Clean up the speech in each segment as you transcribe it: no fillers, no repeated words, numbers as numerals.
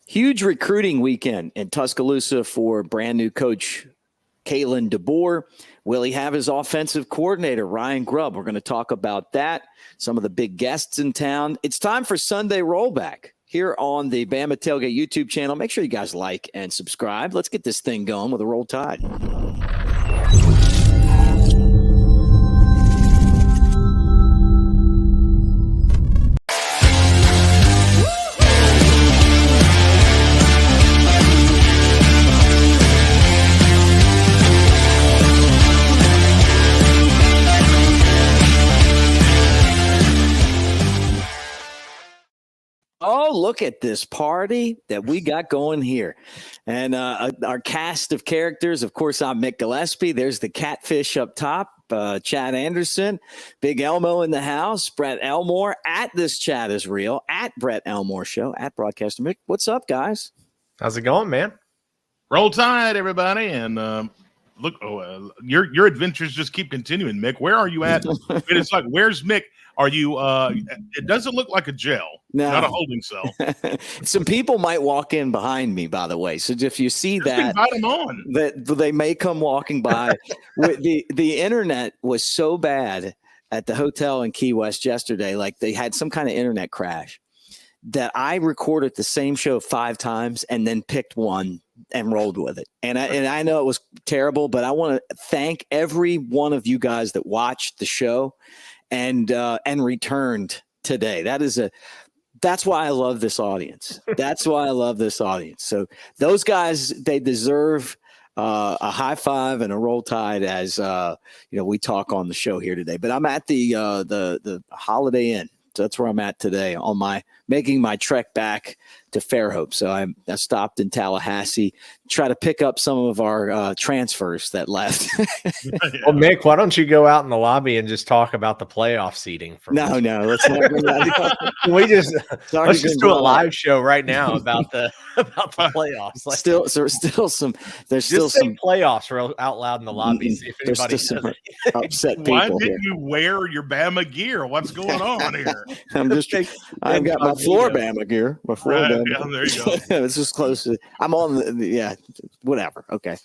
Huge recruiting weekend in Tuscaloosa for brand new coach Karen DeBoer. Will he have his offensive coordinator, Ryan Grubb? We're going to talk about that. Some of the big guests in town. It's time for Sunday Rollback here on the Bama Tailgate YouTube channel. Make sure you guys like and subscribe. Let's get this thing going with a Roll Tide. Oh, look at this party that we got going here. And our cast of characters, of course, I'm Mick Gillispie. There's the catfish up top, Chad Anderson, Big Elmo in the house, Brett Elmore, at This Chat Is Real, at Brett Elmore Show, at Broadcaster Mick. What's up, guys? How's it going, man? Roll Tide, everybody. And look, your adventures just keep continuing, Mick. Where are you at? It's like, where's Mick? Are you it doesn't look like a gel, not a holding cell. Some people might walk in behind me, by the way. So if you see just that, invite them on. That they may come walking by. the internet was so bad at the hotel in Key West yesterday, like they had some kind of internet crash, that I recorded the same show 5 times and then picked one and rolled with it. And I know it was terrible, but I want to thank every one of you guys that watched the show and returned today. That's why I love this audience. That's why I love this audience. So those guys, they deserve a high five and a Roll Tide as we talk on the show here today. But I'm at the Holiday Inn. So that's where I'm at today on making my trek back to Fairhope. So I stopped in Tallahassee, try to pick up some of our transfers that left. Well, Mick, why don't you go out in the lobby and just talk about the playoff seating? No, let's not bring that. Let's just do a live show right now about the playoffs. Like, there's still some playoffs out loud in the lobby. See if anybody some upset people. Why didn't you wear your Bama gear? What's going on here? I've got my floor Bama gear. My floor Bama. Yeah, there you go. It's just close to. I'm on whatever. Okay.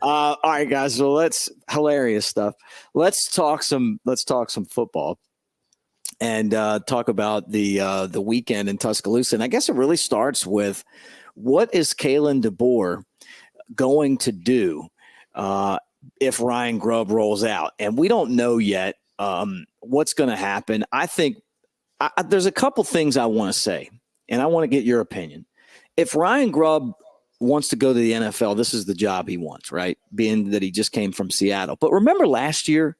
All right, guys. So hilarious stuff. Let's talk some football and talk about the weekend in Tuscaloosa. And I guess it really starts with, what is Karen DeBoer going to do if Ryan Grubb rolls out? And we don't know yet what's going to happen. I think there's a couple things I want to say, and I want to get your opinion. If Ryan Grubb wants to go to the NFL, this is the job he wants, right? Being that he just came from Seattle. But remember last year,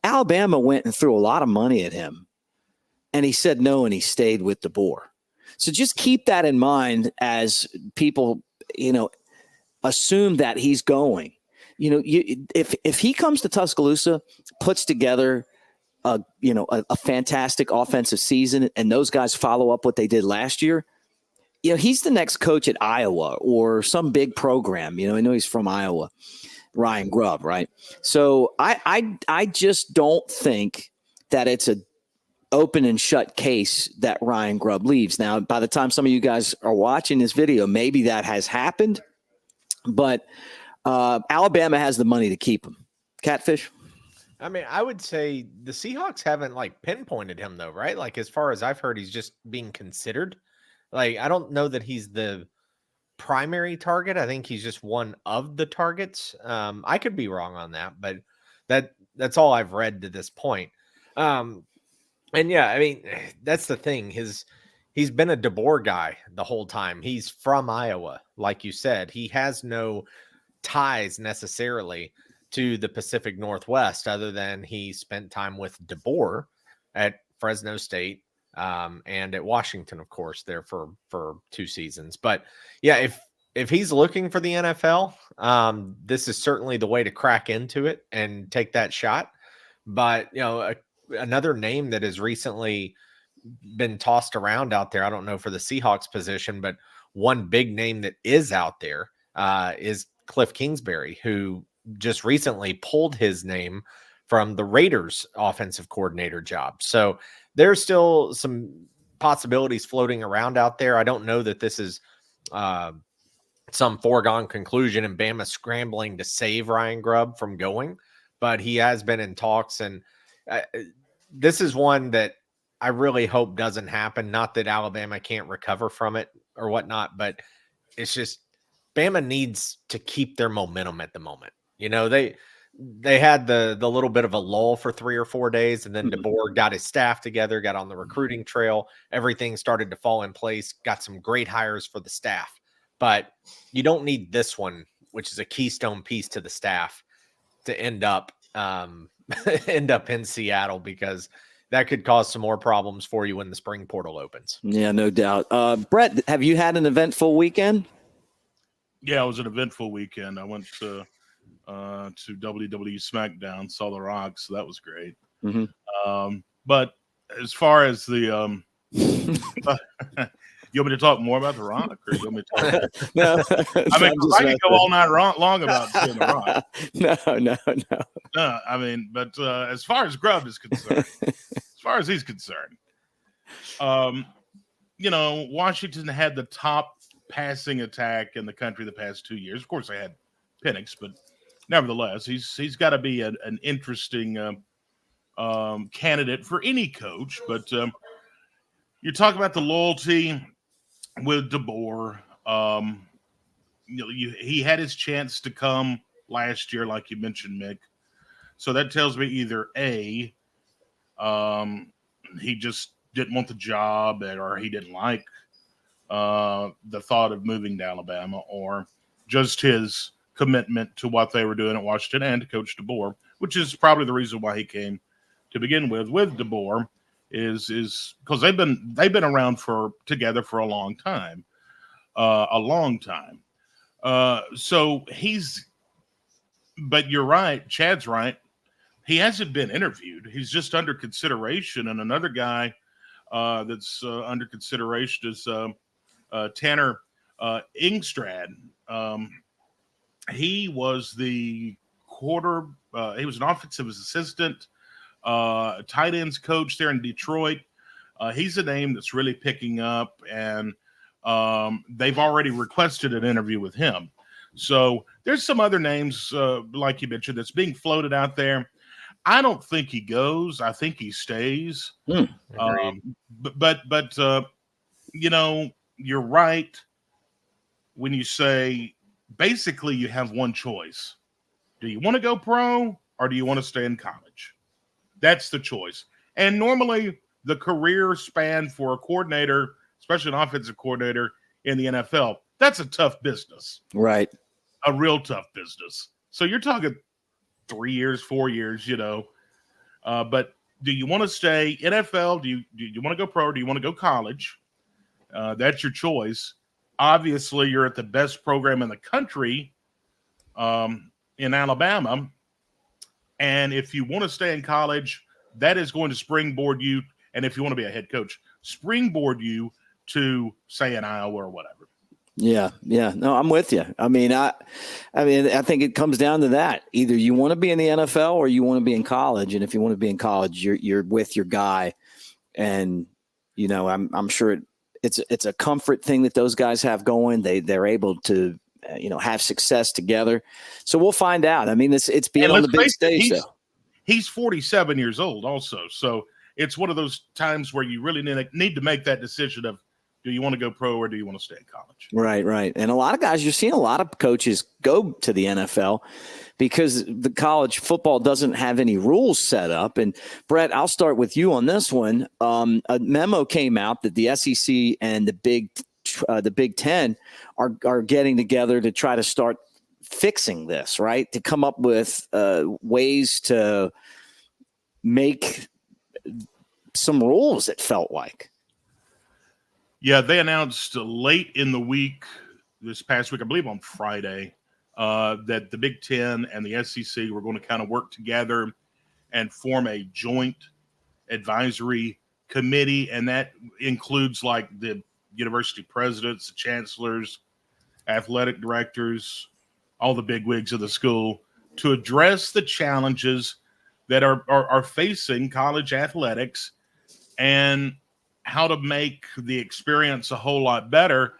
Alabama went and threw a lot of money at him, and he said no, and he stayed with DeBoer. So just keep that in mind as people, assume that he's going. If he comes to Tuscaloosa, puts together a fantastic offensive season, and those guys follow up what they did last year, he's the next coach at Iowa or some big program. I know he's from Iowa, Ryan Grubb, right? So I just don't think that it's a open and shut case that Ryan Grubb leaves. Now, by the time some of you guys are watching this video, maybe that has happened, but Alabama has the money to keep him. Catfish? I mean, I would say the Seahawks haven't pinpointed him though, right? Like, as far as I've heard, he's just being considered. Like, I don't know that he's the primary target. I think he's just one of the targets. I could be wrong on that, but that's all I've read to this point. And yeah, I mean, that's the thing. He's been a DeBoer guy the whole time. He's from Iowa, like you said. He has no ties necessarily to the Pacific Northwest, other than he spent time with DeBoer at Fresno State and at Washington, of course, there for 2 seasons. But yeah, if he's looking for the NFL, this is certainly the way to crack into it and take that shot. But another name that has recently been tossed around out there, I don't know for the Seahawks position, but one big name that is out there is Cliff Kingsbury, who just recently pulled his name from the Raiders offensive coordinator job. So there's still some possibilities floating around out there. I don't know that this is some foregone conclusion and Bama scrambling to save Ryan Grubb from going, but he has been in talks. And this is one that I really hope doesn't happen. Not that Alabama can't recover from it or whatnot, but it's just Bama needs to keep their momentum at the moment. You know, they had the little bit of a lull for 3 or 4 days, and then DeBoer got his staff together, got on the recruiting trail. Everything started to fall in place, got some great hires for the staff. But you don't need this one, which is a keystone piece to the staff, to end up in Seattle, because that could cause some more problems for you when the spring portal opens. Yeah, no doubt. Brett, have you had an eventful weekend? Yeah, it was an eventful weekend. I went to WWE SmackDown, saw The Rock, so that was great. Mm-hmm. But as far as the you want me to talk more about The Rock, or you want me to talk? No, I mean, I could go all night long about seeing The Rock. No. I mean, but as far as Grubb is concerned, as far as he's concerned, you know, Washington had the top passing attack in the country the past 2 years. Of course, they had Penix, but nevertheless, he's got to be an interesting candidate for any coach. But you talk about the loyalty with DeBoer. You know, he had his chance to come last year, like you mentioned, Mick. So that tells me either A, he just didn't want the job, or he didn't like the thought of moving to Alabama, or just his commitment to what they were doing at Washington and to Coach DeBoer, which is probably the reason why he came to begin with DeBoer, is because they've been around together for a long time. So but you're right, Chad's right. He hasn't been interviewed. He's just under consideration. And another guy that's under consideration is Tanner Ingstrad. He was the he was an offensive assistant, tight ends coach there in Detroit. He's a name that's really picking up, and they've already requested an interview with him. So there's some other names, like you mentioned, that's being floated out there. I don't think he goes. I think he stays. But you know, you're right when you say basically you have one choice. Do you want to go pro, or do you want to stay in college? That's the choice. And normally the career span for a coordinator, especially an offensive coordinator in the NFL, that's a tough business. Right. A real tough business. So you're talking 3 years, 4 years, you know. But do you want to stay NFL? Do you want to go pro, or do you want to go college? That's your choice. Obviously, you're at the best program in the country in Alabama. And if you want to stay in college, that is going to springboard you. And if you want to be a head coach, springboard you to, say, in Iowa or whatever. Yeah. No, I'm with you. I mean, I think it comes down to that. Either you want to be in the NFL or you want to be in college. And if you want to be in college, you're with your guy. And, you know, I'm sure it's a comfort thing that those guys have going. They're able to, you know, have success together. So we'll find out. I mean, it's being on the big stage, though. He's 47 years old also. So it's one of those times where you really need to make that decision of, do you want to go pro or do you want to stay in college? Right. And a lot of guys, you're seeing a lot of coaches go to the NFL because the college football doesn't have any rules set up. And Brett, I'll start with you on this one. A memo came out that the SEC and the Big Ten are getting together to try to start fixing this, right? To come up with ways to make some rules, it felt like. Yeah, they announced late in the week, this past week, I believe on Friday, that the Big Ten and the SEC were going to kind of work together and form a joint advisory committee. And that includes like the university presidents, the chancellors, athletic directors, all the bigwigs of the school, to address the challenges that are facing college athletics and how to make the experience a whole lot better.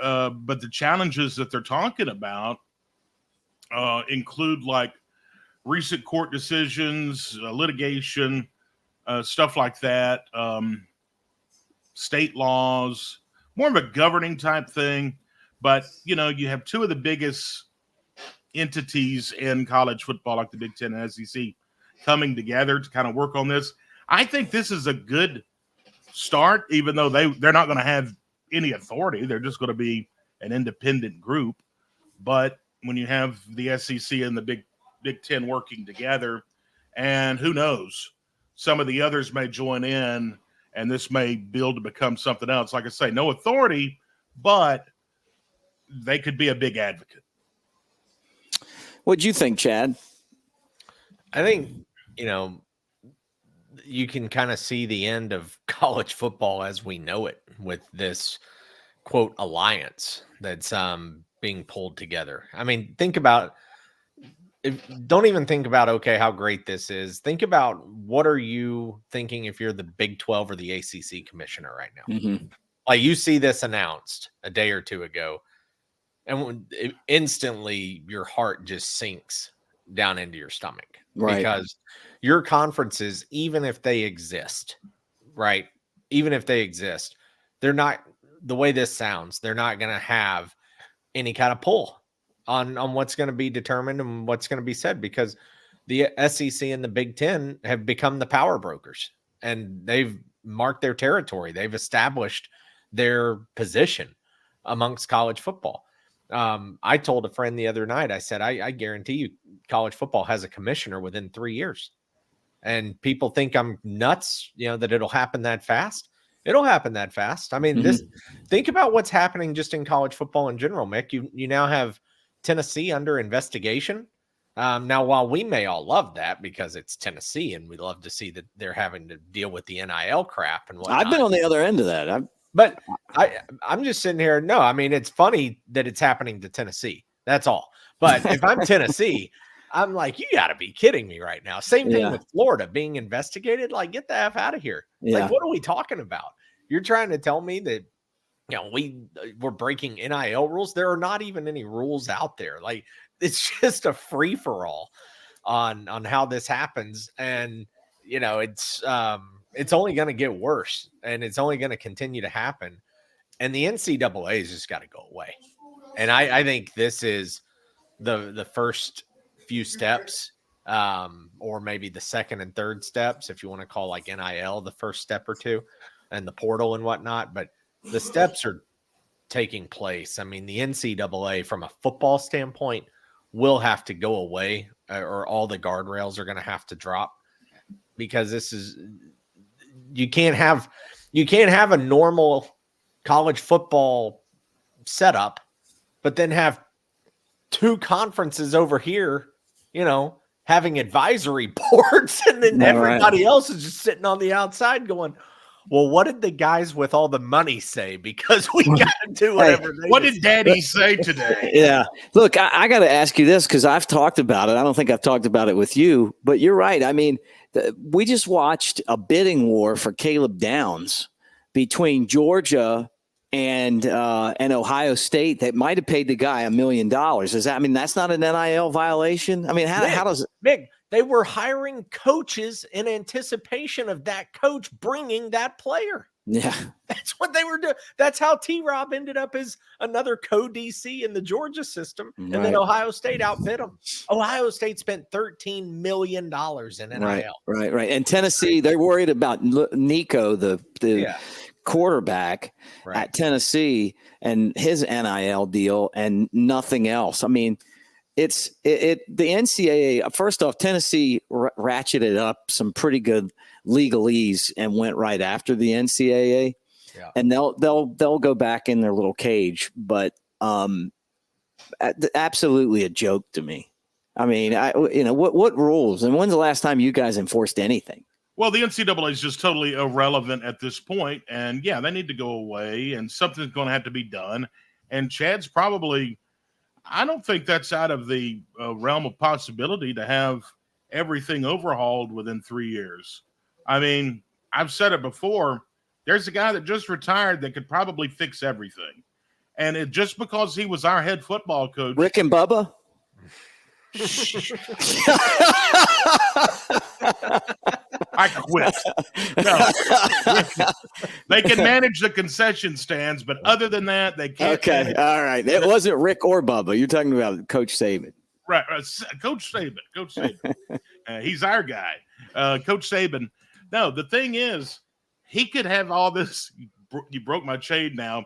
but the challenges that they're talking about include like recent court decisions, litigation, stuff like that, state laws, more of a governing type thing. But, you know, you have two of the biggest entities in college football, like the Big Ten and SEC, coming together to kind of work on this. I think this is a good start, even though they're not going to have any authority. They're just going to be an independent group. But when you have the SEC and the Big Ten working together, and who knows, some of the others may join in, and this may build to become something else. Like I say, no authority, but they could be a big advocate. What'd you think, Chad? I think, you know, you can kind of see the end of college football as we know it with this quote alliance that's being pulled together. I mean, think about don't even think about, okay, how great this is. Think about what are you thinking if you're the Big 12 or the ACC commissioner right now? Mm-hmm. Like you see this announced a day or two ago, and instantly your heart just sinks down into your stomach. Right. Because your conferences, even if they exist, right? Even if they exist, they're not, the way this sounds, they're not going to have any kind of pull on what's going to be determined and what's going to be said, because the SEC and the Big Ten have become the power brokers and they've marked their territory. They've established their position amongst college football. I told a friend the other night, I said, I guarantee you college football has a commissioner within 3 years. And people think I'm nuts, you know, that it'll happen that fast. It'll happen that fast. I mean, think about what's happening just in college football in general, Mick. You now have Tennessee under investigation. Now, while we may all love that because it's Tennessee and we love to see that they're having to deal with the NIL crap and whatnot. I've been on the other end of that. But I'm just sitting here. No, I mean, it's funny that it's happening to Tennessee. That's all. But if I'm Tennessee, I'm like, you got to be kidding me right now. Same thing with Florida being investigated. Like, get the F out of here. Yeah. Like, what are we talking about? You're trying to tell me that, you know, we're breaking NIL rules. There are not even any rules out there. Like, it's just a free for all on how this happens. And, you know, it's only going to get worse and it's only going to continue to happen. And the NCAA has just got to go away. And I think this is the first few steps, or maybe the second and third steps, if you want to call like NIL the first step or two and the portal and whatnot. But the steps are taking place. I mean, the NCAA from a football standpoint will have to go away, or all the guardrails are going to have to drop, because this is, you can't have a normal college football setup, but then have two conferences over here, you know, having advisory boards, and then everybody else is just sitting on the outside going, well, what did the guys with all the money say? Because we got to do whatever. What did Daddy say today? Yeah. Look, I got to ask you this because I've talked about it. I don't think I've talked about it with you, but you're right. I mean, we just watched a bidding war for Caleb Downs between Georgia and Ohio State that might have paid the guy $1 million. Is that? I mean, that's not an NIL violation. I mean, how does Mick? They were hiring coaches in anticipation of that coach bringing that player. Yeah, that's what they were doing. That's how T-Rob ended up as another co-DC in the Georgia system, and then Ohio State outbid them. Ohio State spent $13 million in NIL. Right. And Tennessee, they're worried about Nico, the quarterback at Tennessee, and his NIL deal, and nothing else. I mean, the NCAA. First off, Tennessee ratcheted up some pretty good legalese and went right after the NCAA, and they'll go back in their little cage. But absolutely a joke to me. I mean, what rules, and when's the last time you guys enforced anything? Well, the NCAA is just totally irrelevant at this point, and they need to go away, and something's going to have to be done. And Chad's probably, I don't think that's out of the realm of possibility to have everything overhauled within 3 years. I mean, I've said it before. There's a guy that just retired that could probably fix everything. And it just because he was our head football coach. Rick and Bubba? I quit. No. They can manage the concession stands, but other than that, they can't. Okay, all right. It wasn't Rick or Bubba. You're talking about Coach Saban. Right. Coach Saban. He's our guy. Coach Saban. No, the thing is, he could have all this. You broke my chain now.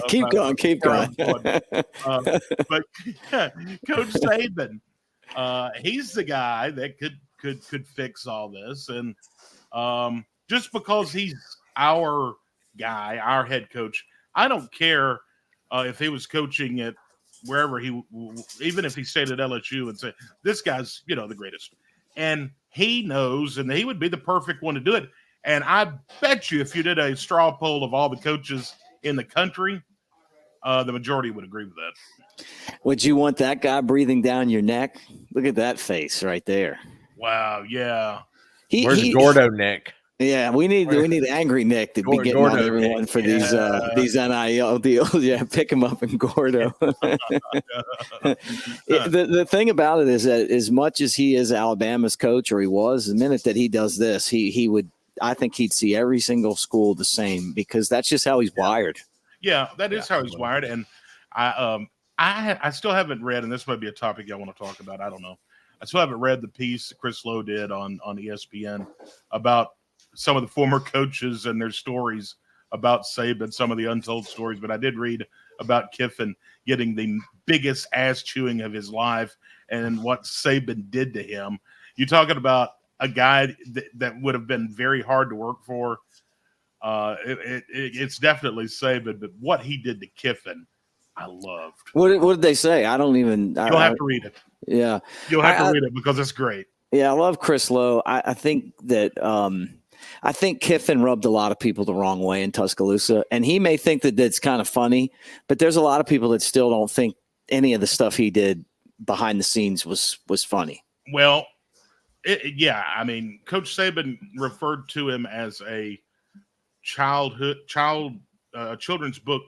Keep going. But Coach Saban, he's the guy that could fix all this. And just because he's our guy, our head coach, I don't care if he was coaching at wherever even if he stayed at LSU and said, this guy's, the greatest. And he knows, and he would be the perfect one to do it. And I bet you if you did a straw poll of all the coaches in the country, the majority would agree with that. Would you want that guy breathing down your neck? Look at that face right there. Wow, yeah. Where's Gordo Nick? Yeah, we need angry Nick to be getting Gordo on everyone Nick. for these NIL deals. Yeah, pick him up in Gordo. The thing about it is that as much as he is Alabama's coach, or he was, the minute that he does this, he would. I think he'd see every single school the same because that's just how he's wired. Yeah, that is how he's wired. And I still haven't read, and this might be a topic I want to talk about. I don't know. I still haven't read the piece that Chris Lowe did on ESPN about some of the former coaches and their stories about Saban, some of the untold stories. But I did read about Kiffin getting the biggest ass chewing of his life and what Saban did to him. You're talking about a guy that would have been very hard to work for. It's definitely Saban, but what he did to Kiffin, I loved. What did they say? I don't even. You'll have to read it. Yeah, you'll have to read it because it's great. Yeah, I love Chris Lowe. I think that I think Kiffin rubbed a lot of people the wrong way in Tuscaloosa, and he may think that that's kind of funny, but there's a lot of people that still don't think any of the stuff he did behind the scenes was funny. Well. I mean, Coach Saban referred to him as a children's book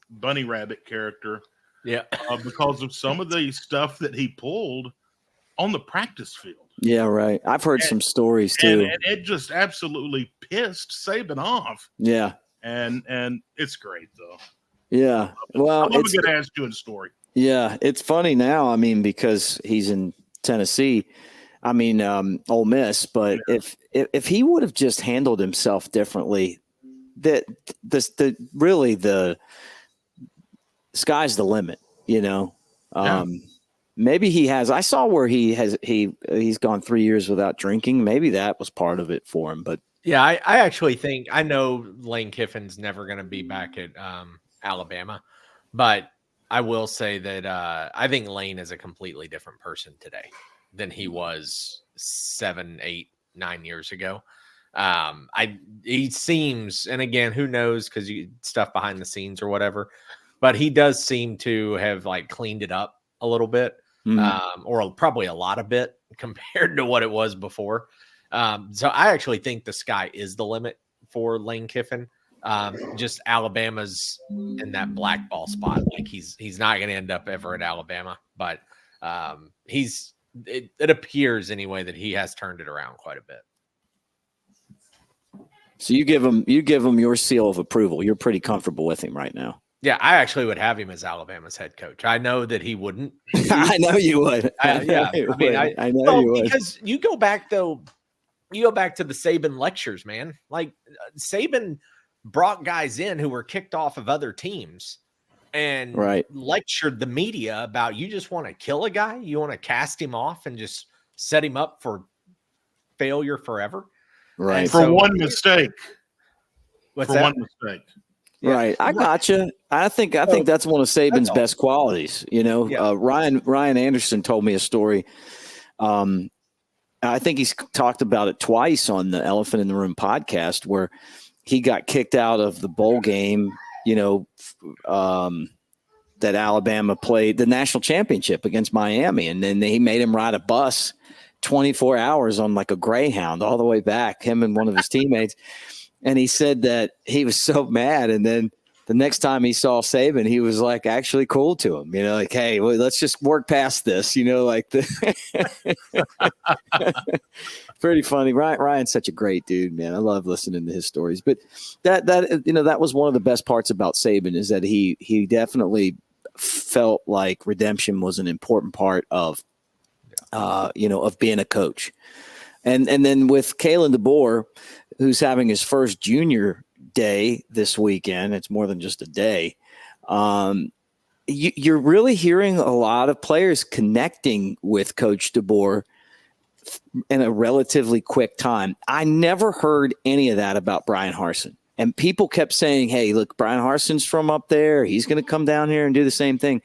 bunny rabbit character. Yeah, because of some of the stuff that he pulled on the practice field. Yeah, right. I've heard some stories too, and it just absolutely pissed Saban off. Yeah, and it's great though. Yeah, well, I love a good ass doing story. Yeah, it's funny now. I mean, because he's in Tennessee. I mean, Ole Miss, but if he would have just handled himself differently, the sky's the limit, Maybe he has. I saw where he's gone 3 years without drinking. Maybe that was part of it for him. But yeah, I actually think I know Lane Kiffin's never going to be back at Alabama, but I will say that I think Lane is a completely different person today than he was 7, 8, 9 years ago. He seems, and again, who knows, because stuff behind the scenes or whatever, but he does seem to have cleaned it up a little bit, or probably a lot of bit compared to what it was before. So I actually think the sky is the limit for Lane Kiffin. Just Alabama's in that blackball spot. He's not going to end up ever at Alabama, but it appears anyway that he has turned it around quite a bit. So you give him your seal of approval. You're pretty comfortable with him right now. Yeah, I actually would have him as Alabama's head coach. I know that he wouldn't. I know you would. I know you would. Because you go back to the Saban lectures, man. Saban brought guys in who were kicked off of other teams and lectured the media about, you just want to kill a guy, you want to cast him off and just set him up for failure forever. Right. For one mistake. One mistake. Right. I gotcha. I think that's one of Saban's best qualities. Ryan Anderson told me a story. I think he's talked about it twice on the Elephant in the Room podcast, where he got kicked out of the bowl game, that Alabama played the national championship against Miami. And then he made him ride a bus 24 hours on a Greyhound all the way back, him and one of his teammates. And he said that he was so mad. And then the next time he saw Saban, he was like actually cool to him, like, hey, well, let's just work past this, like pretty funny. Ryan's such a great dude, man. I love listening to his stories. But that was one of the best parts about Saban, is that he definitely felt like redemption was an important part of of being a coach. And then with Kalen DeBoer, who's having his first junior day this weekend, it's more than just a day. You're really hearing a lot of players connecting with Coach DeBoer in a relatively quick time. I never heard any of that about Brian Harsin. And people kept saying, hey, look, Brian Harsin's from up there. He's going to come down here and do the same thing.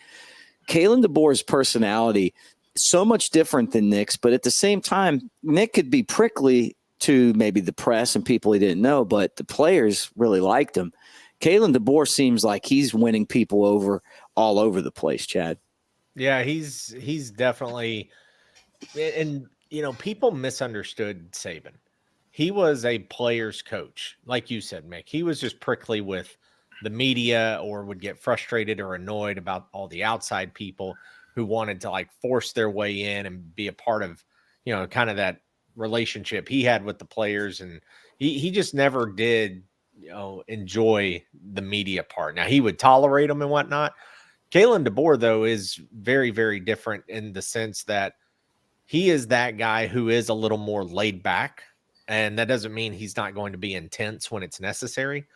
Kalen DeBoer's personality, so much different than Nick's, but at the same time, Nick could be prickly to maybe the press and people he didn't know, but the players really liked him. Kalen DeBoer seems like he's winning people over all over the place, Chad. Yeah, he's definitely, and people misunderstood Saban. He was a player's coach, like you said, Mick. He was just prickly with the media, or would get frustrated or annoyed about all the outside people who wanted to like force their way in and be a part of, kind of that relationship he had with the players. And he just never did, enjoy the media part. Now he would tolerate them and whatnot. Kalen DeBoer, though, is very, very different in the sense that he is that guy who is a little more laid back. And that doesn't mean he's not going to be intense when it's necessary,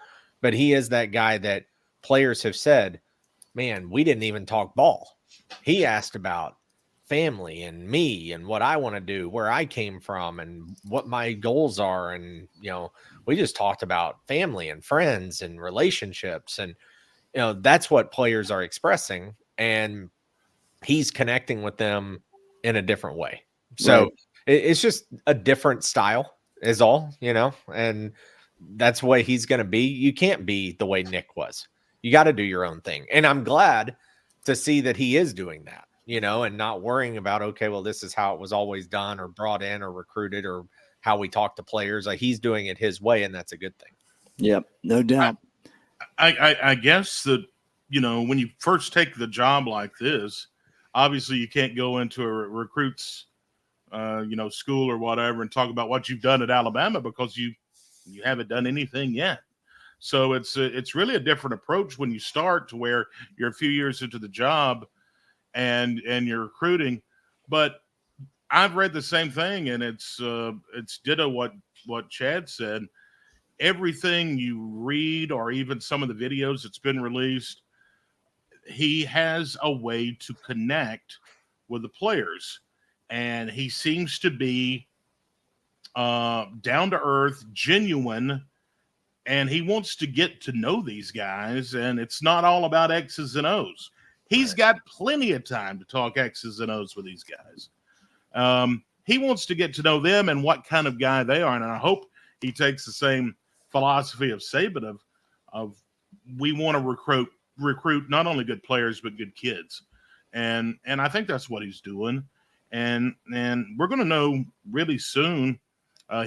but he is that guy that players have said, man, we didn't even talk ball. He asked about family and me and what I want to do, where I came from and what my goals are. And, we just talked about family and friends and relationships. And, that's what players are expressing. And he's connecting with them in a different way. So Right. It's just a different style is all, and that's the way he's going to be. You can't be the way Nick was. You got to do your own thing. And I'm glad to see that he is doing that, and not worrying about, okay, well, this is how it was always done or brought in or recruited or how we talk to players. Like, he's doing it his way, and that's a good thing. Yep, no doubt. I guess that, when you first take the job like this, obviously you can't go into a recruit's, school or whatever and talk about what you've done at Alabama, because you haven't done anything yet. So it's really a different approach when you start, to where you're a few years into the job and you're recruiting. But I've read the same thing, and it's ditto what Chad said. Everything you read, or even some of the videos that's been released, he has a way to connect with the players, and he seems to be down to earth, genuine. And he wants to get to know these guys, and it's not all about X's and O's. He's got plenty of time to talk X's and O's with these guys. He wants to get to know them and what kind of guy they are. And I hope he takes the same philosophy of Saban of we want to recruit not only good players, but good kids. And I think that's what he's doing. And we're going to know really soon.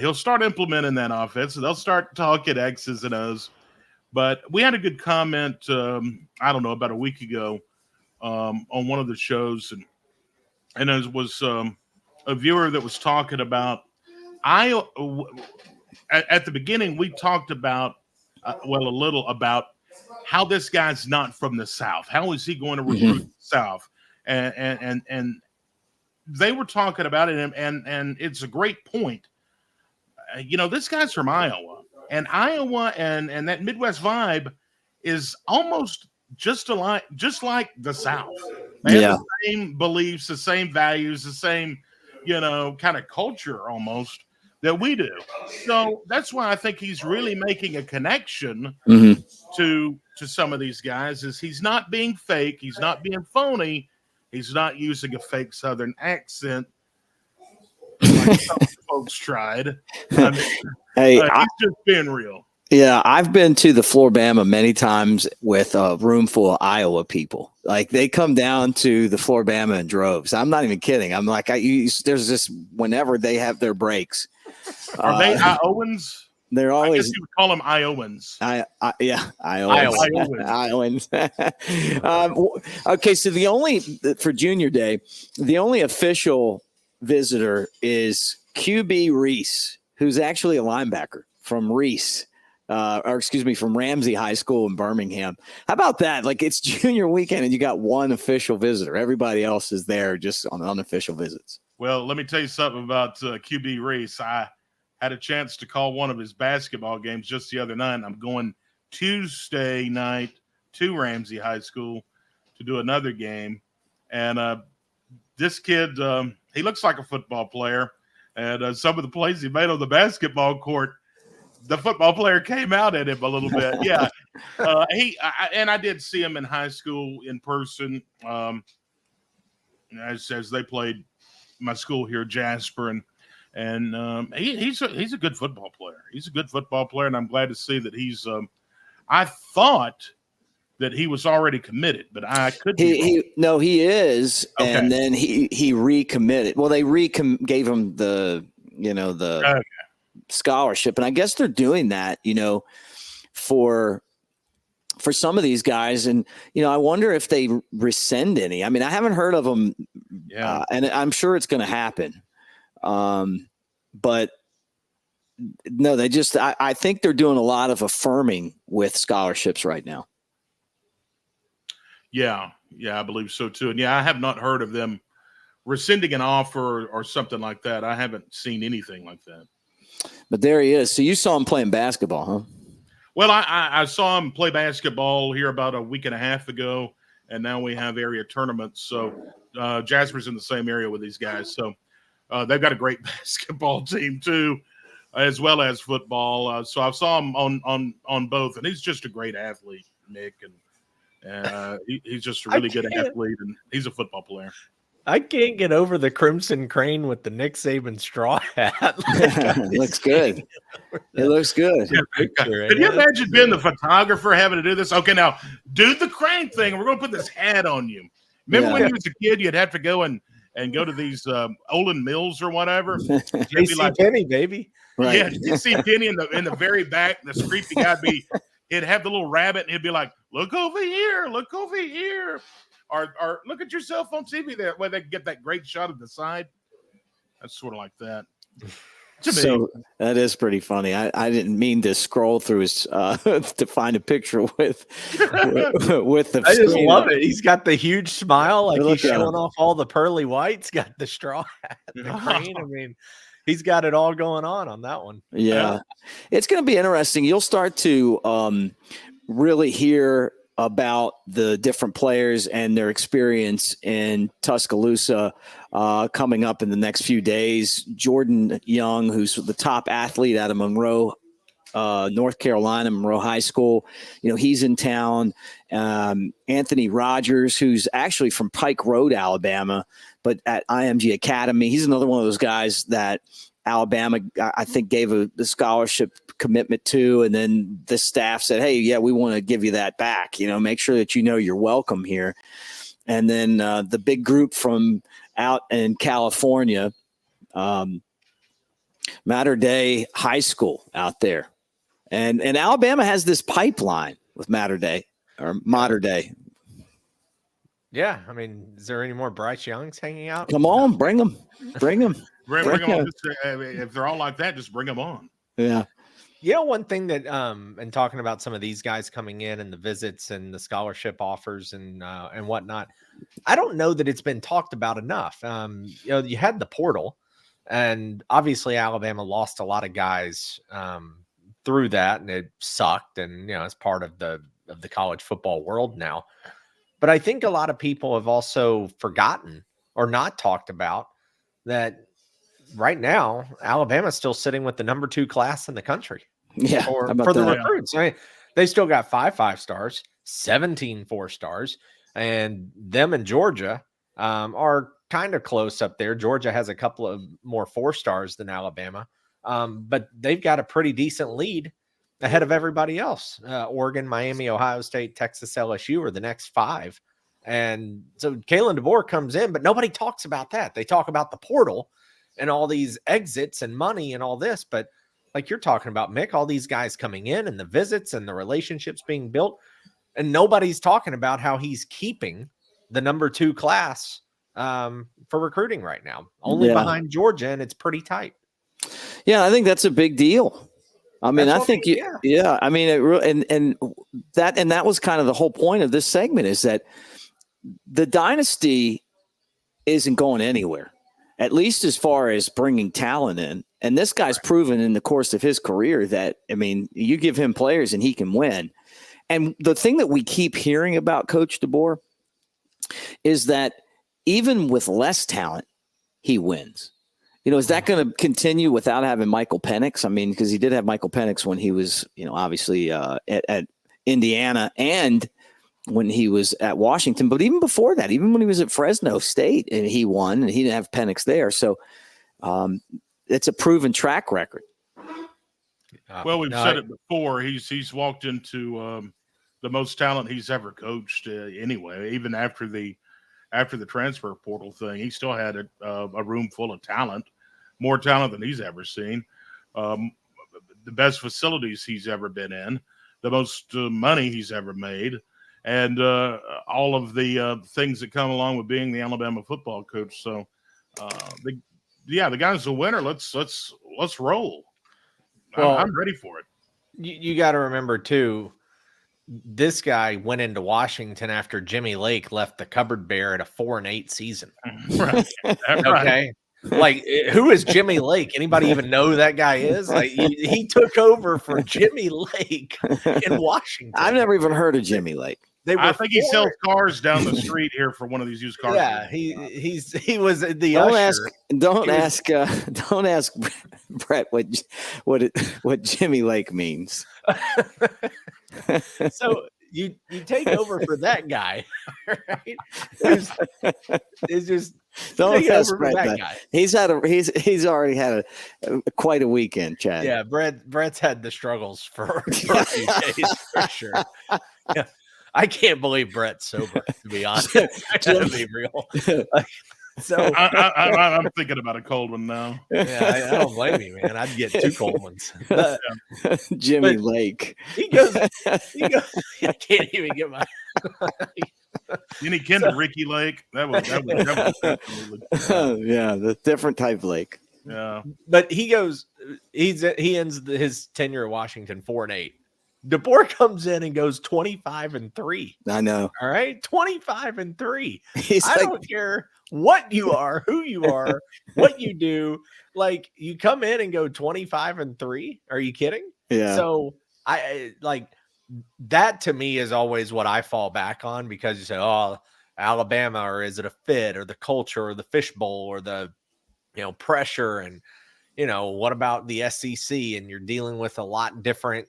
He'll start implementing that offense. So they'll start talking X's and O's. But we had a good comment, I don't know, about a week ago on one of the shows. And it was a viewer that was talking about, at the beginning, we talked about, a little about how this guy's not from the South. How is he going to recruit the South? And they were talking about it, and it's a great point. This guy's from Iowa, and and that Midwest vibe is almost just like the South. They have the same beliefs, the same values, the same, kind of culture almost that we do. So that's why I think he's really making a connection to some of these guys. Is he's not being fake, he's not being phony, he's not using a fake Southern accent. Like some folks tried. Hey, he's just being real. Yeah, I've been to the Floor Bama many times with a room full of Iowa people. Like, they come down to the Floor Bama in droves. I'm not even kidding. I'm like, there's this whenever they have their breaks. Are they Iowans? They're I always guess you would call them Iowans. Iowans. Okay, so for Junior Day, the only official visitor is QB Reese, who's actually a linebacker from from Ramsey High School in Birmingham. How about that? Like, it's Junior weekend and you got one official visitor. Everybody else is there just on unofficial visits. Well, let me tell you something about QB Reese. I had a chance to call one of his basketball games just the other night. I'm going Tuesday night to Ramsey High School to do another game. And this kid, he looks like a football player. And some of the plays he made on the basketball court, the football player came out at him a little bit. Yeah. I did see him in high school in person as they played my school here, Jasper. And he's a good football player. He's a good football player, and I'm glad to see that he's. I thought that he was already committed, but I could. He is, okay. And then he recommitted. Well, they gave him the scholarship, and I guess they're doing that, for some of these guys, and I wonder if they rescind any. I mean, I haven't heard of them, and I'm sure it's going to happen. But no, I think they're doing a lot of affirming with scholarships right now. Yeah, I believe so too. And I have not heard of them rescinding an offer or something like that. I haven't seen anything like that. But there he is. So you saw him playing basketball, huh? Well, I saw him play basketball here about a week and a half ago, and now we have area tournaments. So Jasper's in the same area with these guys. So they've got a great basketball team too, as well as football. So I saw him on both, and he's just a great athlete, Nick, and he's just a really good athlete, and he's a football player. I can't get over the Crimson Crane with the Nick Saban straw hat. It looks good. It looks good. Could you imagine being the photographer having to do this? Okay, now do the crane thing. We're going to put this hat on you. Remember when you was a kid, you'd have to go and go to these Olin Mills or whatever. JC Penny, baby. Right. Yeah, you see Penny in the very back. This creepy guy'd he'd have the little rabbit, and he'd be like, "Look over here, look over here." Or look at yourself on TV there, where they can get that great shot of the side. That's sort of like that. So that is pretty funny. I didn't mean to scroll through his to find a picture with the. I just love it. He's got the huge smile, like he's showing off all the pearly whites. Got the straw hat, the crane. I mean, he's got it all going on that one. Yeah, it's going to be interesting. You'll start to really hear about the different players and their experience in Tuscaloosa coming up in the next few days. Jordan Young, who's the top athlete out of Monroe, North Carolina, Monroe High School, he's in town. Anthony Rogers, who's actually from Pike Road, Alabama, but at IMG Academy, he's another one of those guys that Alabama, I think, gave the scholarship commitment to, and then the staff said, "Hey, yeah, we want to give you that back. Make sure that you're welcome here." And then the big group from out in California, Mater Dei High School out there, and Alabama has this pipeline with Mater Dei or Mater Dei. Yeah, I mean, is there any more Bryce Youngs hanging out? Come on, bring them. Bring them on. If they're all like that, just bring them on. Yeah. One thing that and talking about some of these guys coming in and the visits and the scholarship offers and whatnot, I don't know that it's been talked about enough. You had the portal, and obviously Alabama lost a lot of guys through that, and it sucked. And it's part of the college football world now. But I think a lot of people have also forgotten or not talked about that right now, Alabama's still sitting with the number 2 class in the country. Yeah. For the recruits. I mean, they still got 5 5-stars, 17 4-stars, and them and Georgia are kind of close up there. Georgia has a couple of more 4-stars than Alabama, but they've got a pretty decent lead ahead of everybody else. Oregon, Miami, Ohio State, Texas, LSU are the next 5. And so Karen DeBoer comes in, but nobody talks about that. They talk about the portal and all these exits and money and all this, but like you're talking about, Mick, all these guys coming in and the visits and the relationships being built, and nobody's talking about how he's keeping the number 2 class for recruiting right now, only behind Georgia, and it's pretty tight. Yeah, I think that's a big deal. I mean, I think I mean, and that was kind of the whole point of this segment, is that the dynasty isn't going anywhere, at least as far as bringing talent in. And this guy's proven in the course of his career that, I mean, you give him players and he can win. And the thing that we keep hearing about Coach DeBoer is that even with less talent, he wins. You know, is that going to continue without having Michael Penix? I mean, because he did have Michael Penix when he was, you know, obviously at Indiana and when he was at Washington. But even before that, even when he was at Fresno State and he won, and he didn't have Penix there. So it's a proven track record. Well, we've said it before. He's walked into the most talent he's ever coached anyway. Even after the transfer portal thing, he still had a room full of talent, more talent than he's ever seen. The best facilities he's ever been in, the most money he's ever made, and all of the things that come along with being the Alabama football coach. So, the guy's a winner. Let's roll. Well, I'm ready for it. You got to remember too, this guy went into Washington after Jimmy Lake left the cupboard bare at a 4-8 season. Right. Okay. Like, who is Jimmy Lake? Anybody even know who that guy is? Like, he took over for Jimmy Lake in Washington. I've never even heard of Jimmy Lake. I think he sells cars down the street here for one of these used cars. Yeah, he was the usher. Don't ask Brett what Jimmy Lake means. So you take over for that guy, right? It's just don't ask Brett that guy. He's already had quite a weekend, Chad. Yeah, Brett's had the struggles for a few days for sure. Yeah. I can't believe Brett's sober, to be honest. I gotta be real. So I'm thinking about a cold one now. Yeah, I don't blame you, man. I'd get 2 cold ones. Jimmy Lake. He goes. I can't even get my. You need Ken to Ricky Lake. That was yeah, the different type Lake. Yeah, but he goes. He ends his tenure at Washington 4-8. DeBoer comes in and goes 25-3. I know. All right, 25-3. I don't care what you are, who you are, what you do. Like, you come in and go 25-3. Are you kidding? Yeah. So I like that. To me, is always what I fall back on, because you say, "Oh, Alabama," or is it a fit, or the culture, or the fishbowl, or the pressure, and what about the SEC? And you're dealing with a lot different,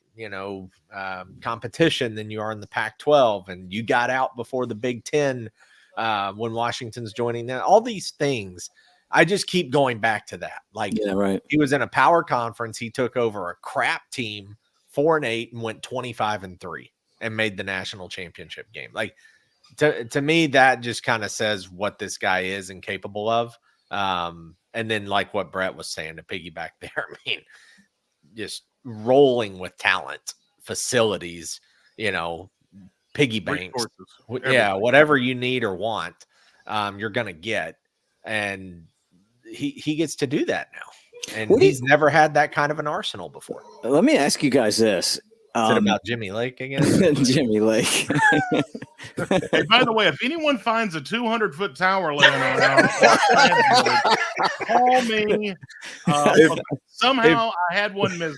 competition than you are in the Pac-12. And you got out before the Big Ten when Washington's joining them. All these things, I just keep going back to that. Like, yeah, right. He was in a power conference. He took over a crap team, 4-8, and went 25-3 and made the national championship game. Like, to me, that just kind of says what this guy is and capable of. And then, like what Brett was saying, to piggyback there, I mean, just rolling with talent, facilities, piggy banks. Yeah, whatever you need or want, you're going to get. And he gets to do that now. And he's never had that kind of an arsenal before. Let me ask you guys this. Is it about Jimmy Lake again? Jimmy Lake. Hey, by the way, if anyone finds a 200-foot tower laying around, call me. Somehow I had one missing.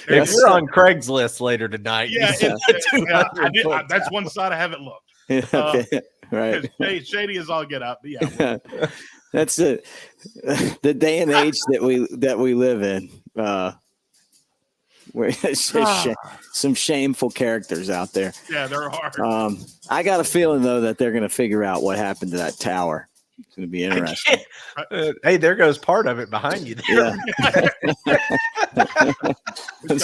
If you're on Craigslist later tonight, that's one side I haven't looked. Okay. Right. Shady as all get out. Yeah. That's it. The day and age that we live in. Where some shameful characters out there. Yeah, there are. I got a feeling, though, that they're going to figure out what happened to that tower. It's going to be interesting. Hey, there goes part of it behind you there. Yeah. I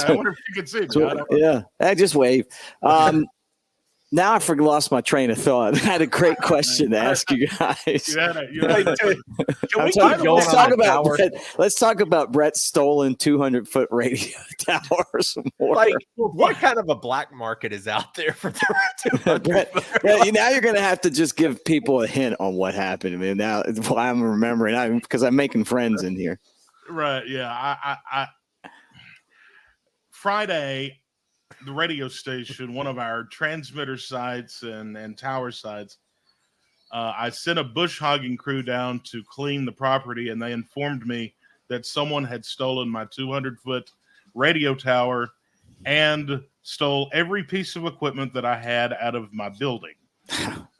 wonder if you can see it. Yeah, just wave. Now I lost my train of thought. I had a great question to ask you guys. Let's talk about Brett's stolen 200-foot radio tower some more. Like, what kind of a black market is out there for 200 Brett, now you're going to have to just give people a hint on what happened. I mean, now I'm remembering because I'm making friends in here. Right. Yeah. I Friday, the radio station, one of our transmitter sites and tower sites, I sent a bush hogging crew down to clean the property, and they informed me that someone had stolen my 200-foot radio tower and stole every piece of equipment that I had out of my building.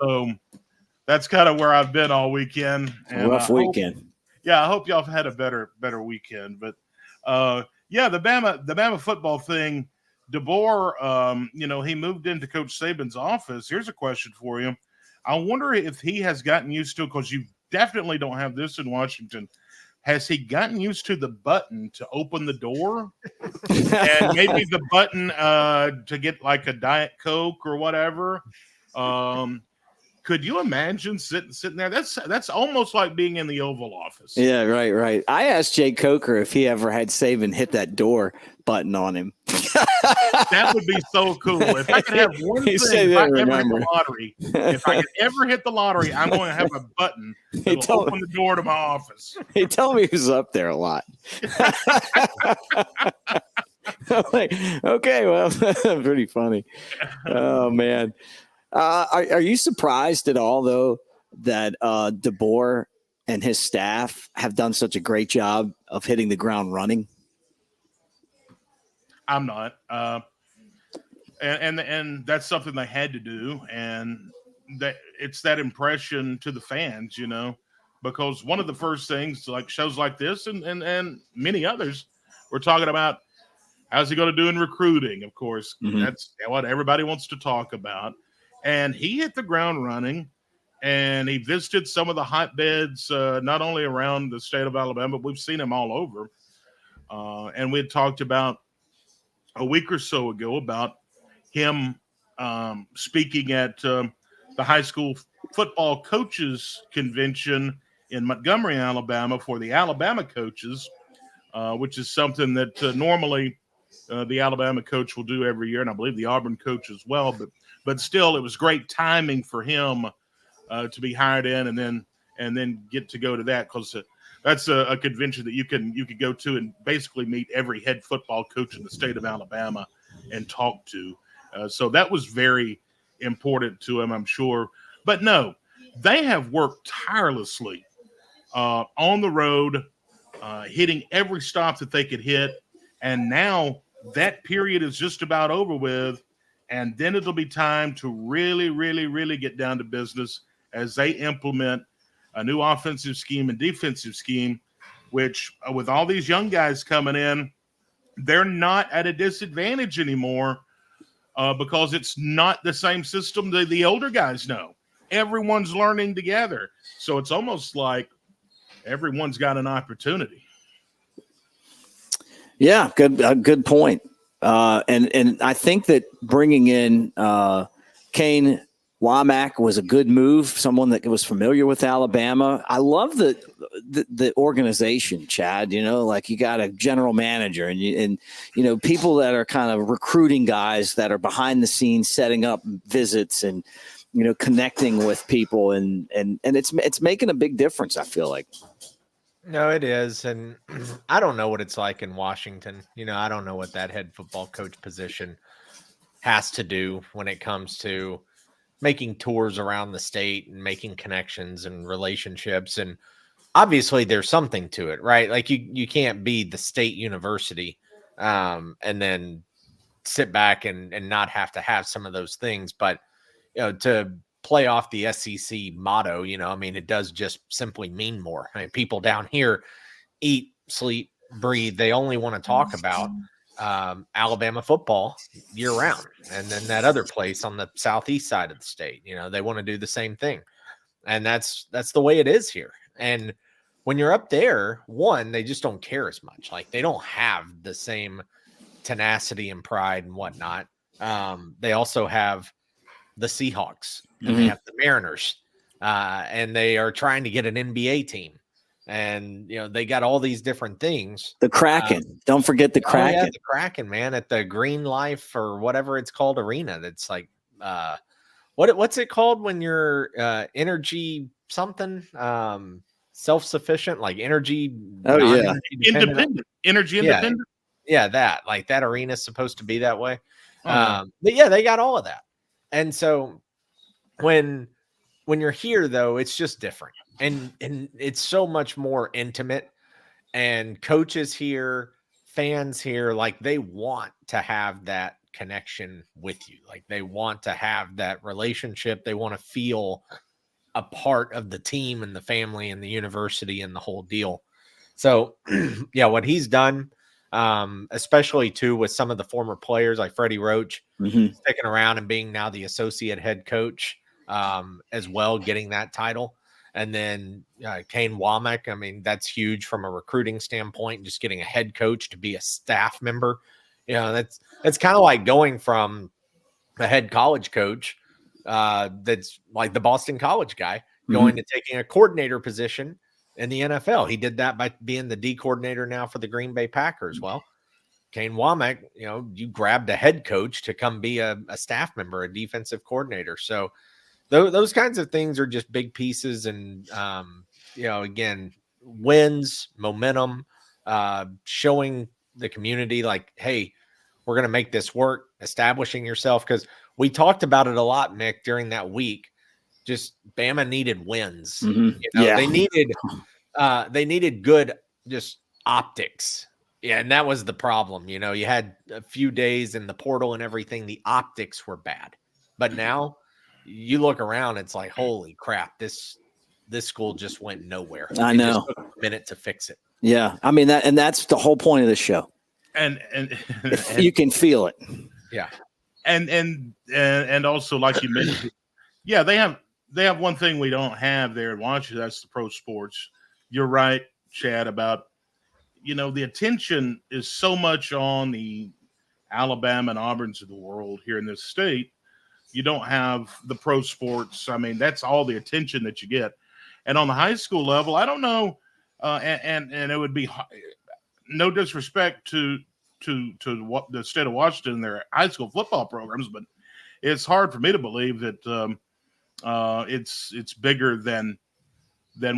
So that's kind of where I've been all weekend. And rough weekend. I hope y'all have had a better weekend. But the Bama football thing. DeBoer, he moved into Coach Saban's office. Here's a question for you. I wonder if he has gotten used to, because you definitely don't have this in Washington. Has he gotten used to the button to open the door? And maybe the button to get like a Diet Coke or whatever? Could you imagine sitting there? That's almost like being in the Oval Office. Yeah, right. I asked Jay Coker if he ever had Saban hit that door button on him. That would be so cool. If I could have one thing, if I could ever hit the lottery, I'm going to have a button that will open the door to my office. He told me he was up there a lot. I'm like, okay, well, pretty funny. Oh, man. Are you surprised at all, though, that DeBoer and his staff have done such a great job of hitting the ground running? I'm not. And that's something they had to do. And that it's that impression to the fans, because one of the first things, like shows like this and many others, we're talking about how's he going to do in recruiting, of course. Mm-hmm. That's what everybody wants to talk about. And he hit the ground running, and he visited some of the hotbeds, not only around the state of Alabama, but we've seen him all over. And we had talked about a week or so ago about him speaking at the high school football coaches convention in Montgomery, Alabama, for the Alabama coaches, which is something that normally the Alabama coach will do every year, and I believe the Auburn coach as well. But still, it was great timing for him to be hired in and then get to go to that, because that's a convention that you could go to and basically meet every head football coach in the state of Alabama and talk to. So that was very important to him, I'm sure. But no, they have worked tirelessly on the road, hitting every stop that they could hit. And now that period is just about over with. And then it'll be time to really, really, really get down to business as they implement a new offensive scheme and defensive scheme, which with all these young guys coming in, they're not at a disadvantage anymore because it's not the same system that the older guys know. Everyone's learning together. So it's almost like everyone's got an opportunity. Yeah, good point. And I think that bringing in Kane Womack was a good move. Someone that was familiar with Alabama. I love the organization, Chad. Like you got a general manager and people that are kind of recruiting guys that are behind the scenes, setting up visits and connecting with people and it's making a big difference. I feel like. No, it is. And I don't know what it's like in Washington. I don't know what that head football coach position has to do when it comes to making tours around the state and making connections and relationships. And obviously there's something to it, right? Like you can't be the state university and then sit back and not have to have some of those things. But, to play off the SEC motto, it does just simply mean more. People down here eat, sleep, breathe. They only want to talk about Alabama football year round. And then that other place on the southeast side of the state, they want to do the same thing. And that's the way it is here. And when you're up there, one, they just don't care as much. Like they don't have the same tenacity and pride and whatnot. They also have the Seahawks, and they have the Mariners, and they are trying to get an NBA team. And, they got all these different things. The Kraken. Don't forget the Kraken. Oh, yeah, the Kraken, man, at the Green Life or whatever it's called arena. That's like, what's it called when you're energy something, self-sufficient, like energy. Oh, yeah. Independent. Energy independent. Yeah, that. Like that arena is supposed to be that way. Oh, But yeah, they got all of that. And so when you're here, though, it's just different. And it's so much more intimate, and coaches here, fans here, like they want to have that connection with you. Like they want to have that relationship. They want to feel a part of the team and the family and the university and the whole deal. So yeah, what he's done, especially too with some of the former players like Freddie Roach sticking around and being now the associate head coach, as well, getting that title. And then Kane Womack, I mean, that's huge from a recruiting standpoint, just getting a head coach to be a staff member. That's kind of like going from a head college coach that's like the Boston College guy going to taking a coordinator position in the NFL. He did that by being the D coordinator now for the Green Bay Packers. Well, Kane Womack, you grabbed a head coach to come be a staff member, a defensive coordinator. So those kinds of things are just big pieces. And, again, wins, momentum, showing the community like, hey, we're going to make this work, establishing yourself. Because we talked about it a lot, Mick, during that week. Just Bama needed wins. They needed good just optics. Yeah, and that was the problem. You had a few days in the portal and everything. The optics were bad. But now you look around, it's like, holy crap, this school just went nowhere. I know. It just took a minute to fix it. Yeah. I mean, that's the whole point of the show. And you can feel it. Yeah. And also, like you mentioned, yeah, they have one thing we don't have there in Washington. That's the pro sports. You're right, Chad, about, the attention is so much on the Alabama and Auburns of the world here in this state. You don't have the pro sports. I mean, that's all the attention that you get. And on the high school level, I don't know. And it would be no disrespect to what the state of Washington, their high school football programs, but it's hard for me to believe that it's bigger than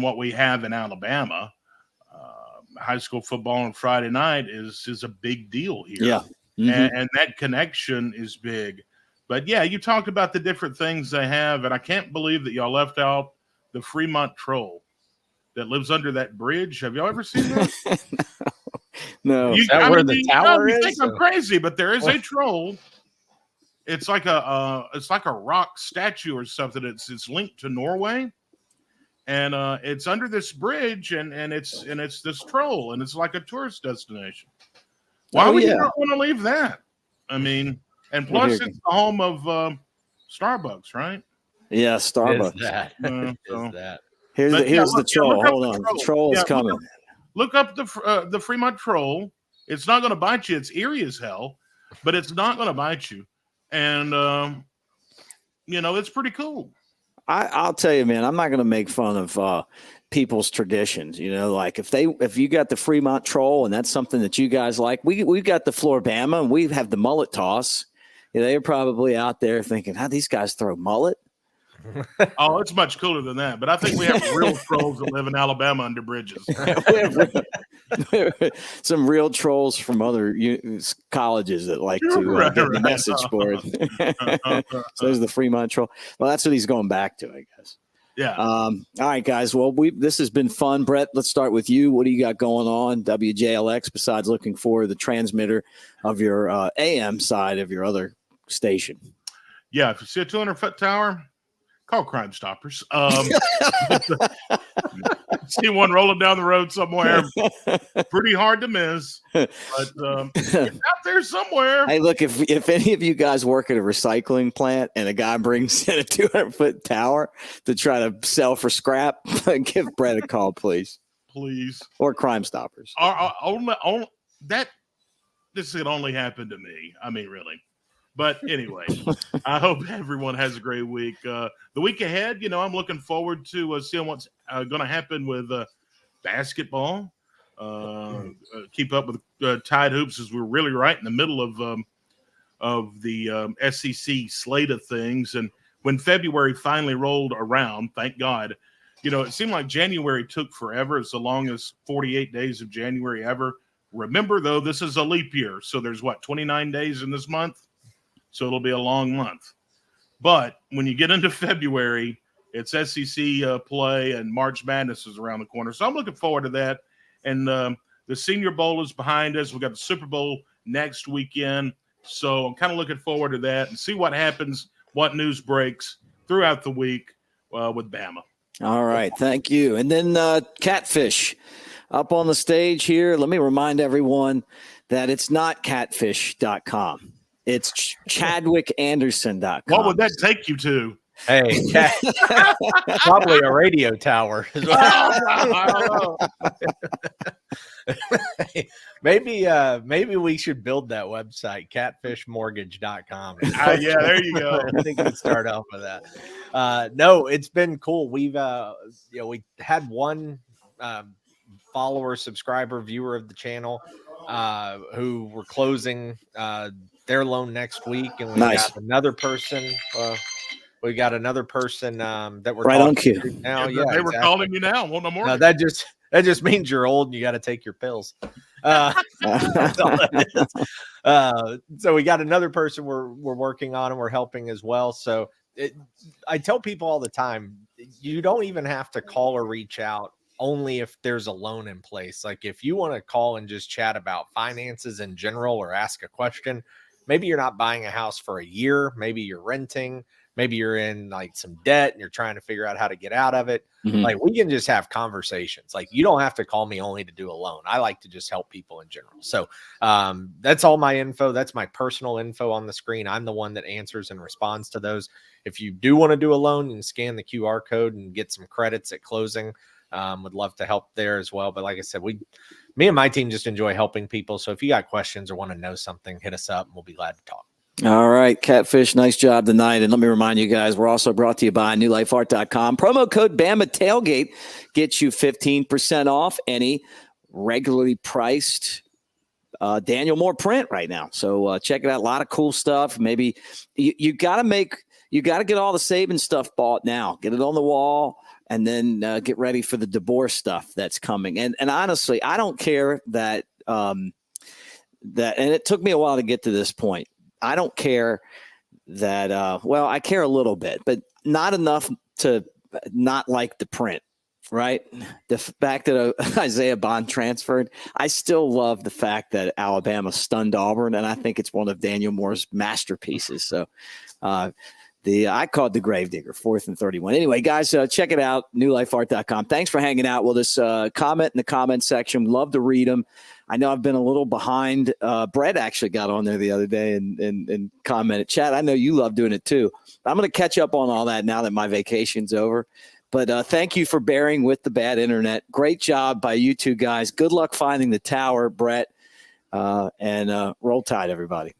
what we have in Alabama. High school football on Friday night is a big deal here. Yeah. And that connection is big. But yeah, you talked about the different things they have, and I can't believe that y'all left out the Fremont troll that lives under that bridge. Have y'all ever seen that? No. Is that where the tower is? You think I'm crazy, but there is a troll. It's like a rock statue or something. It's linked to Norway, and it's under this bridge, and it's this troll, and it's like a tourist destination. Why would you not want to leave that? I mean, and plus it's the home of Starbucks, right? Yeah, Starbucks. Is that? Here's the troll. Hold on, the troll is coming. Look up the Fremont troll. It's not going to bite you. It's eerie as hell, but it's not going to bite you. And, it's pretty cool. I'll tell you, man, I'm not going to make fun of people's traditions. Like if you got the Fremont troll and that's something that you guys like, we've got the Floribama and we have the mullet toss. They're probably out there thinking, how these guys throw mullet? Oh, it's much cooler than that. But I think we have real trolls that live in Alabama under bridges. Some real trolls from other colleges that like to get the message board. So there's the Fremont troll. Well, that's what he's going back to, I guess. Yeah. All right, guys. Well, this has been fun. Brett, let's start with you. What do you got going on, WJLX, besides looking for the transmitter of your AM side of your other station? Yeah, if you see a 200-foot tower, call Crime Stoppers. See one rolling down the road somewhere. Pretty hard to miss, but it's out there somewhere. Hey, look, if any of you guys work at a recycling plant and a guy brings in a 200-foot tower to try to sell for scrap, give Brett a call, please. Please. Or Crime Stoppers. This could only happen to me. I mean, really. But anyway, I hope everyone has a great week. The week ahead, I'm looking forward to seeing what's going to happen with basketball. Keep up with Tide Hoops, as we're really right in the middle of the SEC slate of things. And when February finally rolled around, thank God, it seemed like January took forever. It's the longest 48 days of January ever. Remember, though, this is a leap year. So there's 29 days in this month? So it'll be a long month. But when you get into February, it's SEC play and March Madness is around the corner. So I'm looking forward to that. And the Senior Bowl is behind us. We've got the Super Bowl next weekend. So I'm kind of looking forward to that and see what happens, what news breaks throughout the week with Bama. All right. Thank you. And then Catfish up on the stage here. Let me remind everyone that it's not catfish.com. It's chadwickanderson.com. What would that take you to? Hey, probably a radio tower. Maybe we should build that website, catfishmortgage.com. Yeah, there you go. I think we can start off with that. No, it's been cool. We've we had one follower, subscriber, viewer of the channel who were closing their loan next week, and we got another person. We got another person that we're right on cue now. Yeah, they were calling you now. Well, no more. No, that just means you're old and you got to take your pills. That's all that is. So we got another person we're working on and we're helping as well. So I tell people all the time, you don't even have to call or reach out only if there's a loan in place. Like if you want to call and just chat about finances in general or ask a question, maybe you're not buying a house for a year. Maybe you're renting. Maybe you're in like some debt and you're trying to figure out how to get out of it. Mm-hmm. Like we can just have conversations. Like you don't have to call me only to do a loan. I like to just help people in general. So that's all my info. That's my personal info on the screen. I'm the one that answers and responds to those. If you do want to do a loan, you can scan the QR code and get some credits at closing. Would love to help there as well. But like I said, me and my team just enjoy helping people. So if you got questions or want to know something, hit us up and we'll be glad to talk. All right, Catfish, nice job tonight. And let me remind you guys, we're also brought to you by newlifeart.com. Promo code Bama Tailgate gets you 15% off any regularly priced Daniel Moore print right now. So check it out. A lot of cool stuff. Maybe you got to get all the saving stuff bought now. Get it on the wall and then get ready for the DeBoer stuff that's coming. And honestly, I don't care that and it took me a while to get to this point. I don't care that, I care a little bit, but not enough to not like the print, right? The fact that Isaiah Bond transferred, I still love the fact that Alabama stunned Auburn, and I think it's one of Daniel Moore's masterpieces. So I called the Gravedigger, 4th and 31. Anyway, guys, check it out, newlifeart.com. Thanks for hanging out with us. Comment in the comment section. Love to read them. I know I've been a little behind. Brett actually got on there the other day and commented. Chad, I know you love doing it too. I'm going to catch up on all that now that my vacation's over. But thank you for bearing with the bad internet. Great job by you two guys. Good luck finding the tower, Brett. And roll Tide, everybody.